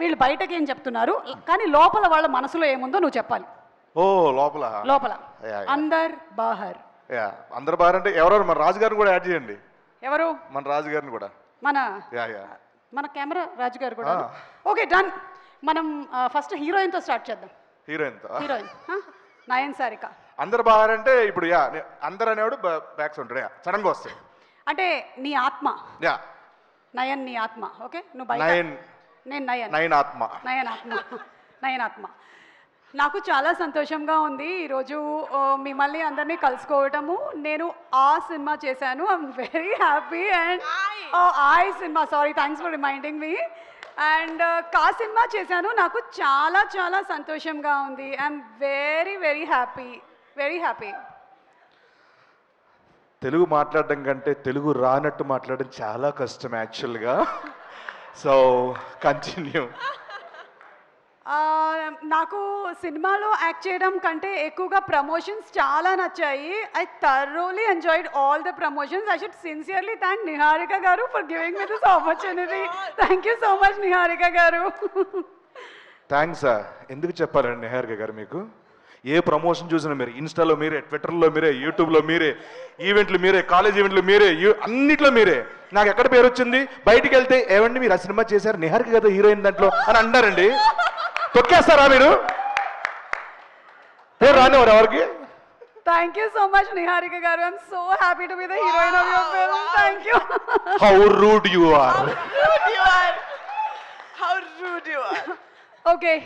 వీళ్ళు బయటకి ఏం చెప్తున్నారు కానీ లోపల వాళ్ళ మనసులో ఏముందో నువ్వు చెప్పాలి. ఓ లోపల లోపల అందర్ బాహర్. అందరు బాగా అంటే ఎవరెవరు మన రాజు గారిని కూడా యాడ్ చేయండి. ఎవరు? మన రాజు గారిని కూడా. మన కెమెరా రాజు గారు కూడా. Okay done. మనం ఫస్ట్ హీరోయిన్తో స్టార్ట్ చేద్దాం. హీరోయిన్ నయన్ సారిక. అందరు బాగా అంటే ఇప్పుడు అందరు అనేవాడు బ్యాక్ సౌండ్ సడన్ గా వస్తాయి అంటే నీ ఆత్మ. నయన్ నీ ఆత్మ. ఓకే నువ్వు బయట. నేను నయన్ ఆత్మ. నయన్ ఆత్మ. నాకు చాలా సంతోషంగా ఉంది ఈరోజు మిమ్మల్ని అందరినీ కలుసుకోవటము. నేను ఆ సినిమా చేశాను. I'm very happy. And cinema sorry thanks for reminding me. And కా సినిమా చేశాను. నాకు చాలా చాలా సంతోషంగా ఉంది. I'm very very happy. Very happy. Telugu మాట్లాడడం కంటే తెలుగు రానట్టు మాట్లాడడం చాలా కష్టం యాక్చువల్గా. So continue. నాకు సినిమాలో యాక్ట్ చేయడం కంటే ఎక్కువగా ప్రమోషన్స్ చాలా నచ్చాయి. I thoroughly enjoyed all the promotions. I should sincerely thank Niharika garu for giving me this opportunity. Thank you so much Niharika గారు. థ్యాంక్స్. ఎందుకు చెప్పాలండి నిహారిక గారు, మీకు ఏ ప్రమోషన్ చూసినా మీరే, ఇన్స్టాలో మీరే, ట్విట్టర్లో మీరే, యూట్యూబ్లో మీరే, ఈవెంట్లు మీరే, కాలేజ్ ఈవెంట్లు మీరే, అన్నిట్లో మీరే. నాకు ఎక్కడ పేరు వచ్చింది, బయటికి వెళ్తే ఏమండి మీరు ఆ సినిమా చేశారు నిహారిక కదా హీరోయిన్ దాంట్లో అని అంటారండి. తొక్కేస్తారా మీరు? పేరు రానివారు ఎవరికి? Thank you so much Niharika garu. I'm so happy to be the heroine of your film. Thank you. How rude you are. How rude you are. Okay.